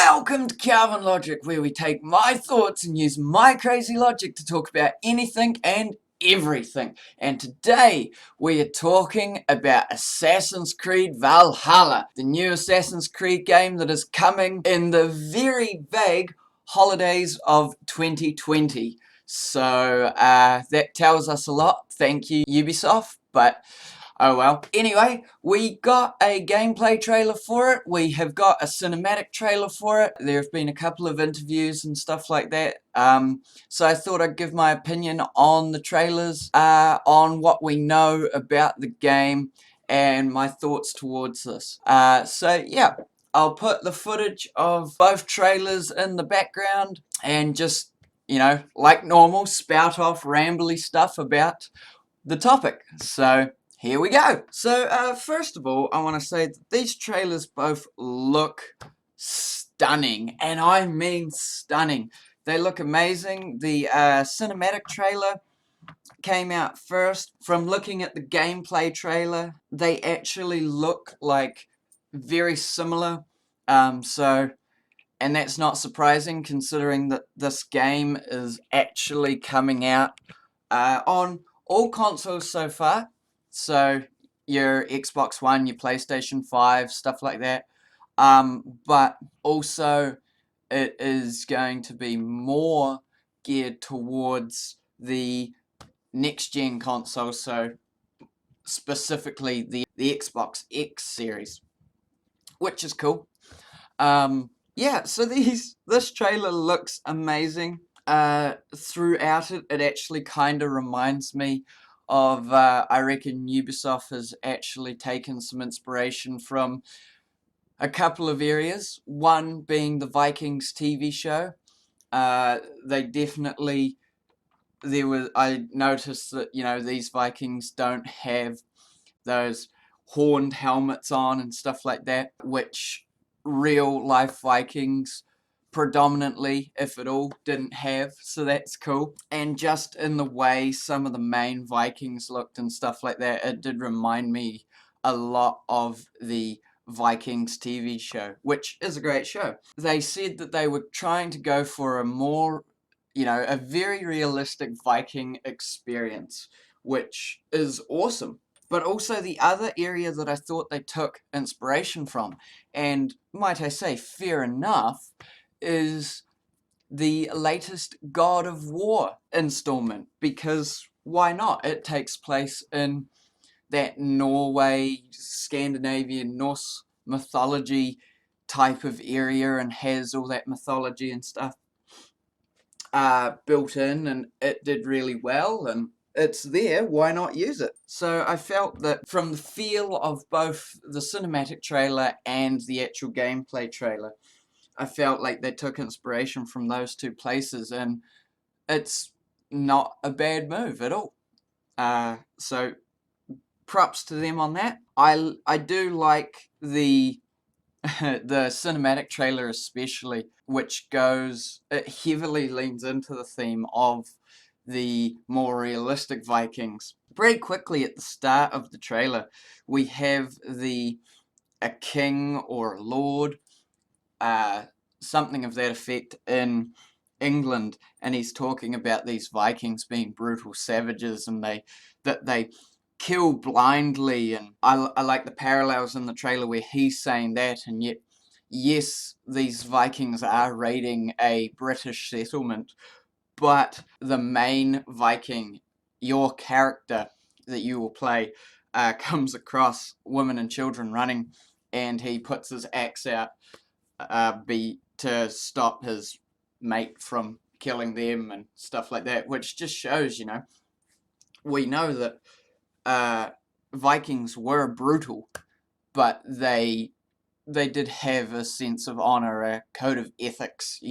Welcome to Calvin Logic, where we take my thoughts and use my crazy logic to talk about anything and everything. And today we are talking about Assassin's Creed Valhalla, the new Assassin's Creed game that is coming in the very vague holidays of 2020. So that tells us a lot. Thank you, Ubisoft. But oh well. Anyway, we got a gameplay trailer for it. We have got a cinematic trailer for it. There have been a couple of interviews and stuff like that. So I thought I'd give my opinion on the trailers, on what we know about the game, and my thoughts towards this. So yeah, I'll put the footage of both trailers in the background and just, like normal, spout off rambly stuff about the topic. So here we go. So first of all, I want to say that these trailers both look stunning, and I mean stunning. They look amazing. The cinematic trailer came out first. From looking at the gameplay trailer, they actually look like very similar. And that's not surprising considering that this game is actually coming out on all consoles so far. So your Xbox One, your PlayStation 5, stuff like that. But also it is going to be more geared towards the next-gen console, so specifically the Xbox X series, which is cool. Yeah, so this trailer looks amazing. Throughout it actually kind of reminds me of, I reckon Ubisoft has actually taken some inspiration from a couple of areas. One being the Vikings TV show. They definitely, I noticed that, these Vikings don't have those horned helmets on and stuff like that, which real life Vikings predominantly, if at all, didn't have, so that's cool. And just in the way some of the main Vikings looked and stuff like that, it did remind me a lot of the Vikings TV show, which is a great show. They said that they were trying to go for a more, a very realistic Viking experience, which is awesome. But also the other area that I thought they took inspiration from, and might I say fair enough, is the latest God of War installment, because why not? It takes place in that Norway, Scandinavian, Norse mythology type of area and has all that mythology and stuff built in, and it did really well, and it's there, why not use it? So I felt that from the feel of both the cinematic trailer and the actual gameplay trailer, I felt like they took inspiration from those two places, and it's not a bad move at all. So props to them on that. I do like the the cinematic trailer especially, which it heavily leans into the theme of the more realistic Vikings. Very quickly at the start of the trailer, we have a king or a lord, something of that effect in England, and he's talking about these Vikings being brutal savages and that they kill blindly, and I like the parallels in the trailer where he's saying that, and yet yes, these Vikings are raiding a British settlement, but the main Viking, your character that you will play, comes across women and children running, and he puts his axe out to stop his mate from killing them and stuff like that, which just shows, we know that Vikings were brutal, but they did have a sense of honor, a code of ethics.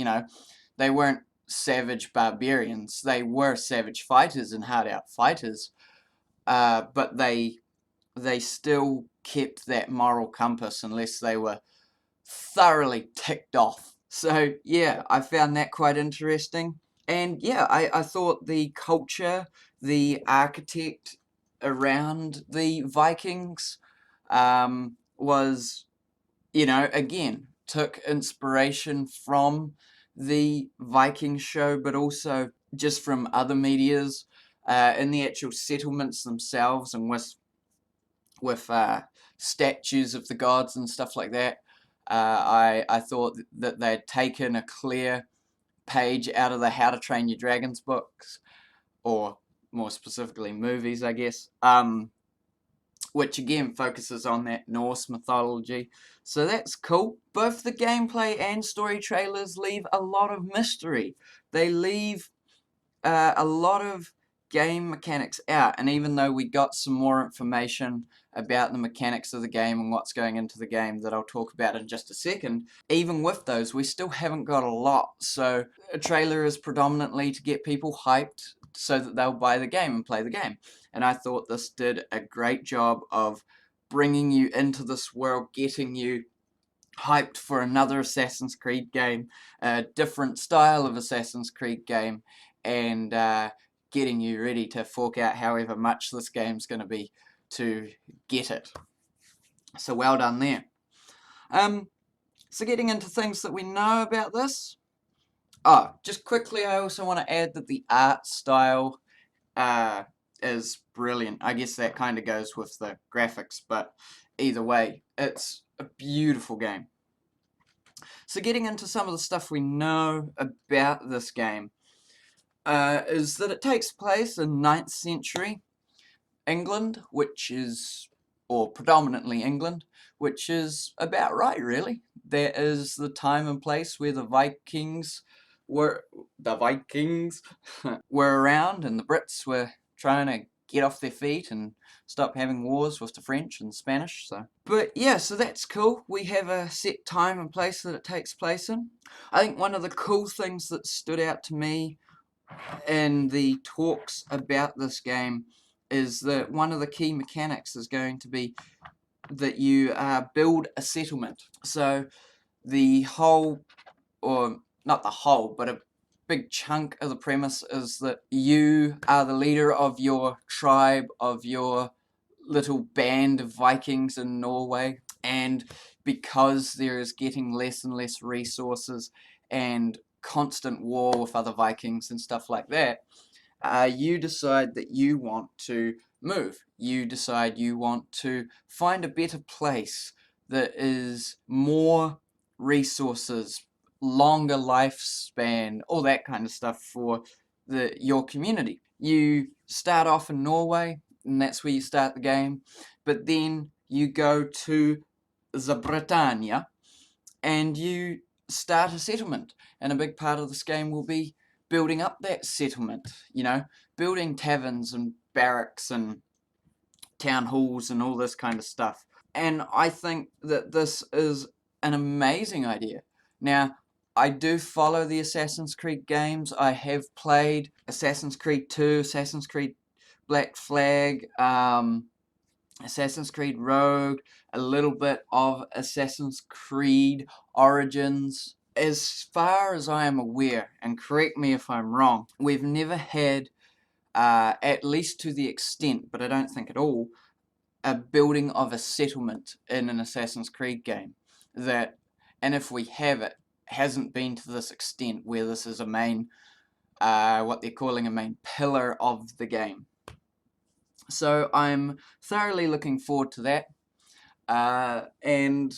They weren't savage barbarians. They were savage fighters and hard out fighters, but they still kept that moral compass unless they were thoroughly ticked off. So yeah, I found that quite interesting. And yeah, I thought the culture, the architect around the Vikings was, again, took inspiration from the Viking show, but also just from other medias in the actual settlements themselves, and with statues of the gods and stuff like that. I thought that they'd taken a clear page out of the How to Train Your Dragons books, or more specifically movies, I guess, which again focuses on that Norse mythology. So that's cool. Both the gameplay and story trailers leave a lot of mystery. They leave a lot of game mechanics out, and even though we got some more information about the mechanics of the game and what's going into the game that I'll talk about in just a second, even with those we still haven't got a lot. So a trailer is predominantly to get people hyped so that they'll buy the game and play the game, and I thought this did a great job of bringing you into this world, getting you hyped for another Assassin's Creed game, a different style of Assassin's Creed game, and getting you ready to fork out however much this game's going to be to get it. So well done there. So getting into things that we know about this. Oh, just quickly, I also want to add that the art style is brilliant. I guess that kind of goes with the graphics, but either way, it's a beautiful game. So getting into some of the stuff we know about this game is that it takes place in 9th century England, which is, or predominantly England, which is about right, really. That is the time and place where the Vikings were around, and the Brits were trying to get off their feet and stop having wars with the French and Spanish. But yeah, so that's cool. We have a set time and place that it takes place in. I think one of the cool things that stood out to me in the talks about this game is that one of the key mechanics is going to be that you build a settlement. So the whole, or not the whole, but a big chunk of the premise is that you are the leader of your tribe, of your little band of Vikings in Norway, and because there is getting less and less resources and constant war with other Vikings and stuff like that, you decide that you want to move. You decide you want to find a better place that is more resources, longer lifespan, all that kind of stuff for your community. You start off in Norway, and that's where you start the game, but then you go to the Britannia and you start a settlement, and a big part of this game will be building up that settlement, you know, building taverns and barracks and town halls and all this kind of stuff. And I think that this is an amazing idea. Now, I do follow the Assassin's Creed games. I have played Assassin's Creed 2, Assassin's Creed Black Flag, Assassin's Creed Rogue, a little bit of Assassin's Creed Origins. As far as I am aware, and correct me if I'm wrong, we've never had, at least to the extent, but I don't think at all, a building of a settlement in an Assassin's Creed game. And if we have, it hasn't been to this extent where this is a main, what they're calling a main pillar of the game. So I'm thoroughly looking forward to that. And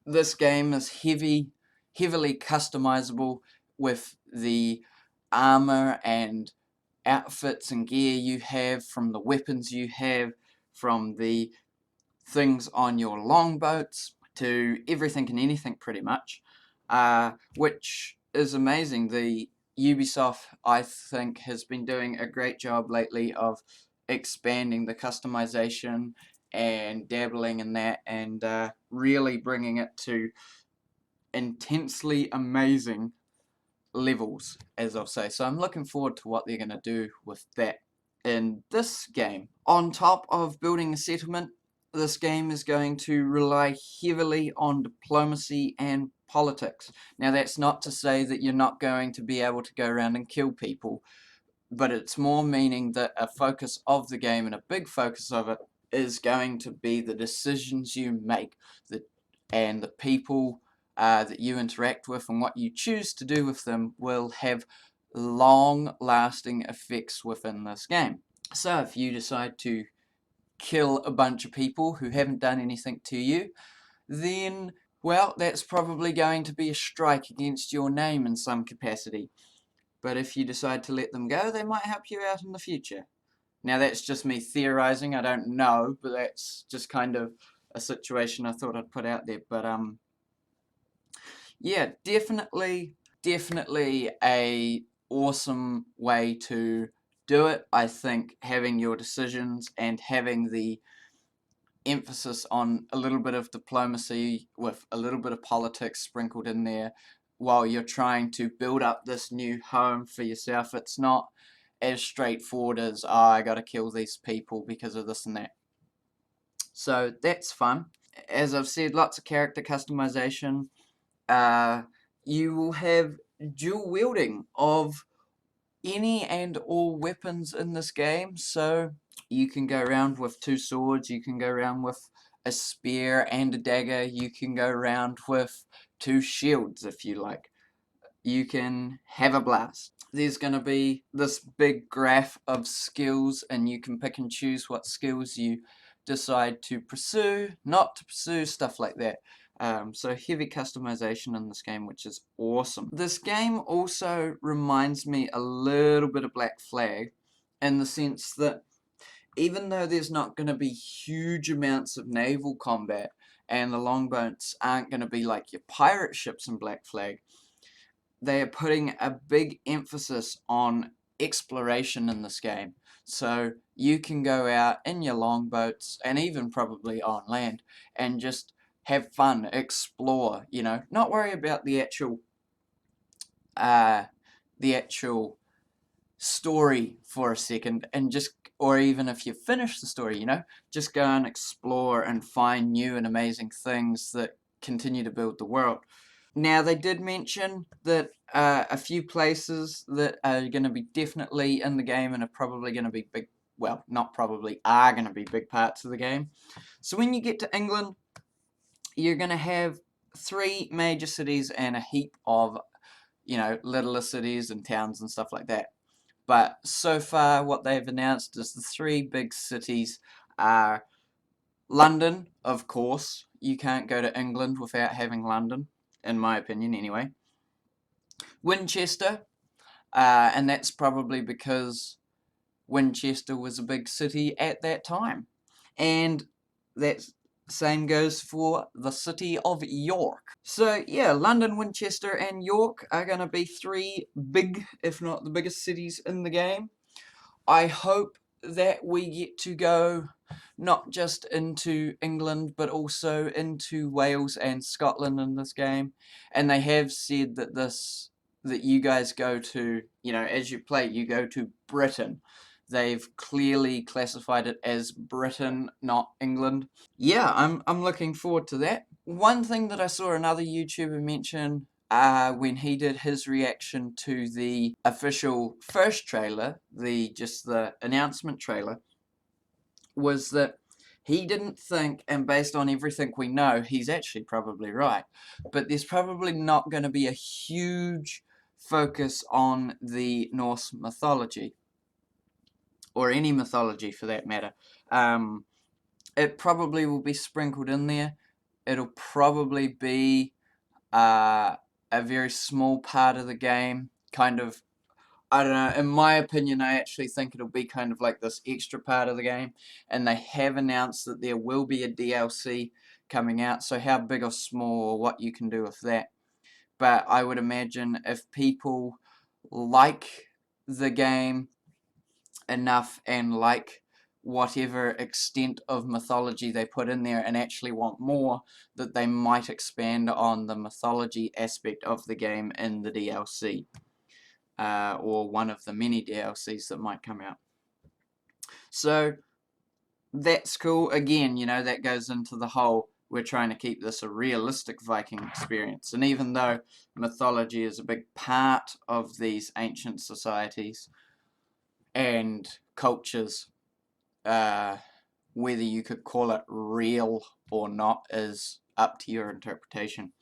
this game is heavily customizable with the armor and outfits and gear you have, from the weapons you have, from the things on your longboats, to everything and anything pretty much, which is amazing. The Ubisoft, I think, has been doing a great job lately of expanding the customization and dabbling in that, and really bringing it to intensely amazing levels, as I'll say. So I'm looking forward to what they're going to do with that in this game. On top of building a settlement, this game is going to rely heavily on diplomacy and politics. Now, that's not to say that you're not going to be able to go around and kill people, but it's more meaning that a focus of the game, and a big focus of it, is going to be the decisions you make, the and the people that you interact with and what you choose to do with them will have long-lasting effects within this game. So if you decide to kill a bunch of people who haven't done anything to you, then, well, that's probably going to be a strike against your name in some capacity. But if you decide to let them go, they might help you out in the future. Now, that's just me theorizing, I don't know, but that's just kind of a situation I thought I'd put out there. But, yeah, definitely a awesome way to do it. I think having your decisions and having the emphasis on a little bit of diplomacy with a little bit of politics sprinkled in there while you're trying to build up this new home for yourself. It's not as straightforward as, oh, I gotta kill these people because of this and that. So that's fun. As I've said, lots of character customization. You will have dual wielding of any and all weapons in this game, so you can go around with 2 swords, you can go around with a spear and a dagger, you can go around with 2 shields if you like. You can have a blast. There's going to be this big graph of skills, and you can pick and choose what skills you decide to pursue, not to pursue, stuff like that. So heavy customization in this game, which is awesome. This game also reminds me a little bit of Black Flag, in the sense that even though there's not going to be huge amounts of naval combat, and the longboats aren't going to be like your pirate ships in Black Flag, they are putting a big emphasis on exploration in this game. So you can go out in your longboats, and even probably on land, and just have fun, explore, you know, not worry about the actual story for a second, and just, or even if you finish the story, you know, just go and explore and find new and amazing things that continue to build the world. Now, they did mention that a few places that are going to be definitely in the game and are probably going to be big, well, not probably, are going to be big parts of the game. So when you get to England, you're going to have 3 major cities and a heap of, you know, littler cities and towns and stuff like that. But so far, what they've announced is the 3 big cities are London, of course. You can't go to England without having London, in my opinion, anyway. Winchester, and that's probably because Winchester was a big city at that time. And that same goes for the city of York. So yeah, London, Winchester, and York are going to be 3 big, if not the biggest cities in the game. I hope that we get to go not just into England, but also into Wales and Scotland in this game. And they have said that that you guys go to, you know, as you play, you go to Britain. They've clearly classified it as Britain, not England. Yeah, I'm looking forward to that. One thing that I saw another YouTuber mention when he did his reaction to the official first trailer, just the announcement trailer, was that he didn't think, and based on everything we know, he's actually probably right, but there's probably not going to be a huge focus on the Norse mythology, or any mythology for that matter. It probably will be sprinkled in there. It'll probably be a very small part of the game, kind of, I don't know, in my opinion, I actually think it'll be kind of like this extra part of the game, and they have announced that there will be a DLC coming out, so how big or small, or what you can do with that. But I would imagine if people like the game enough and like whatever extent of mythology they put in there and actually want more, that they might expand on the mythology aspect of the game in the DLC. Or one of the many DLCs that might come out. So that's cool. Again, you know, that goes into the whole, we're trying to keep this a realistic Viking experience. And even though mythology is a big part of these ancient societies and cultures, whether you could call it real or not is up to your interpretation.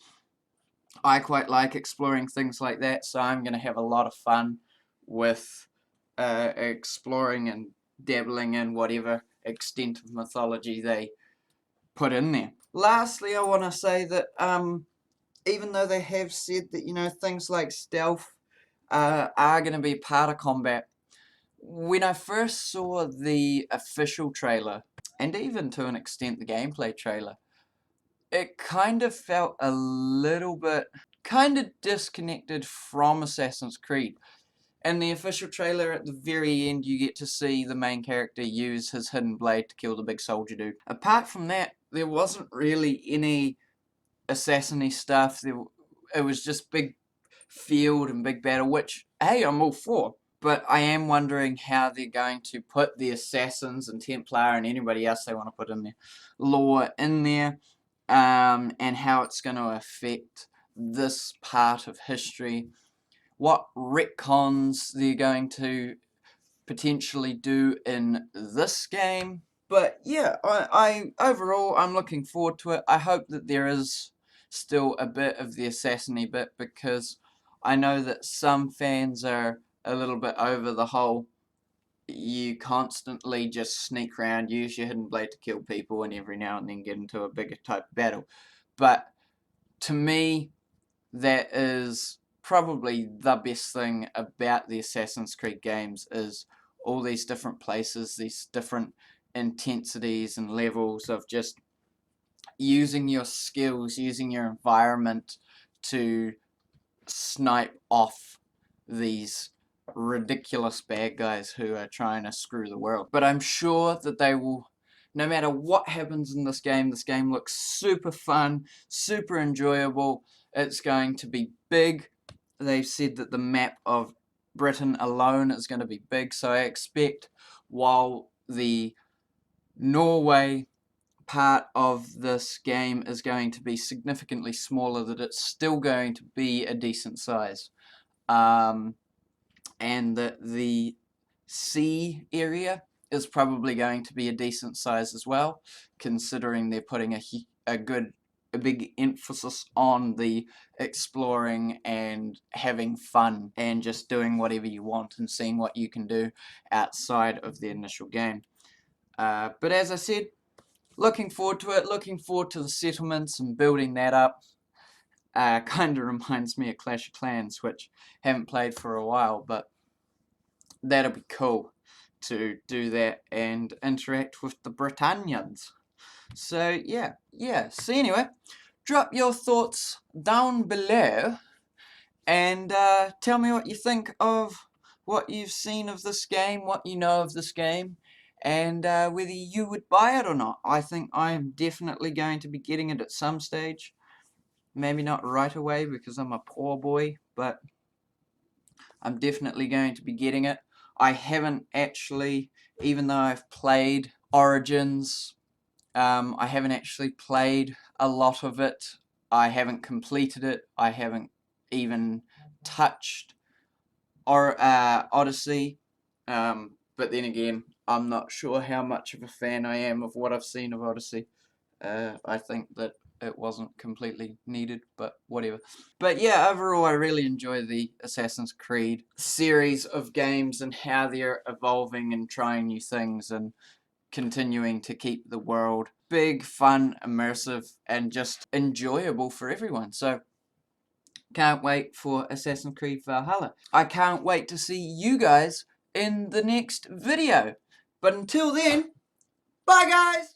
I quite like exploring things like that, so I'm going to have a lot of fun with exploring and dabbling in whatever extent of mythology they put in there. Lastly, I want to say that even though they have said that, you know, things like stealth are going to be part of combat, when I first saw the official trailer, and even to an extent the gameplay trailer, it kind of felt a little bit kind of disconnected from Assassin's Creed. In the official trailer, at the very end, you get to see the main character use his hidden blade to kill the big soldier dude. Apart from that, there wasn't really any assassin-y stuff. It was just big field and big battle, which, hey, I'm all for. But I am wondering how they're going to put the assassins and Templar and anybody else they want to put in there lore in there, and how it's going to affect this part of history. What retcons they're going to potentially do in this game. But yeah, I overall I'm looking forward to it. I hope that there is still a bit of the assassin-y bit, because I know that some fans are a little bit over the whole you constantly just sneak around, use your hidden blade to kill people, and every now and then get into a bigger type of battle. But to me, that is probably the best thing about the Assassin's Creed games, is all these different places, these different intensities and levels of just using your skills, using your environment to snipe off these ridiculous bad guys who are trying to screw the world. But I'm sure that they will, no matter what happens in this game looks super fun, super enjoyable. It's going to be big. They've said that the map of Britain alone is going to be big, so I expect while the Norway part of this game is going to be significantly smaller, that it's still going to be a decent size. And that the sea area is probably going to be a decent size as well, considering they're putting a big emphasis on the exploring and having fun and just doing whatever you want and seeing what you can do outside of the initial game. But as I said, looking forward to it, looking forward to the settlements and building that up. Kind of reminds me of Clash of Clans, which I haven't played for a while, but that'll be cool to do that and interact with the Britannians. So yeah. So anyway, drop your thoughts down below and tell me what you think of what you've seen of this game, what you know of this game, and whether you would buy it or not. I think I am definitely going to be getting it at some stage. Maybe not right away because I'm a poor boy, but I'm definitely going to be getting it. I haven't actually, even though I've played Origins, I haven't actually played a lot of it. I haven't completed it. I haven't even touched Odyssey. But then again, I'm not sure how much of a fan I am of what I've seen of Odyssey. I think that it wasn't completely needed, but whatever. But yeah, overall I really enjoy the Assassin's Creed series of games and how they're evolving and trying new things and continuing to keep the world big, fun, immersive, and just enjoyable for everyone. So can't wait for Assassin's Creed Valhalla. I can't wait to see you guys in the next video. But until then, bye guys!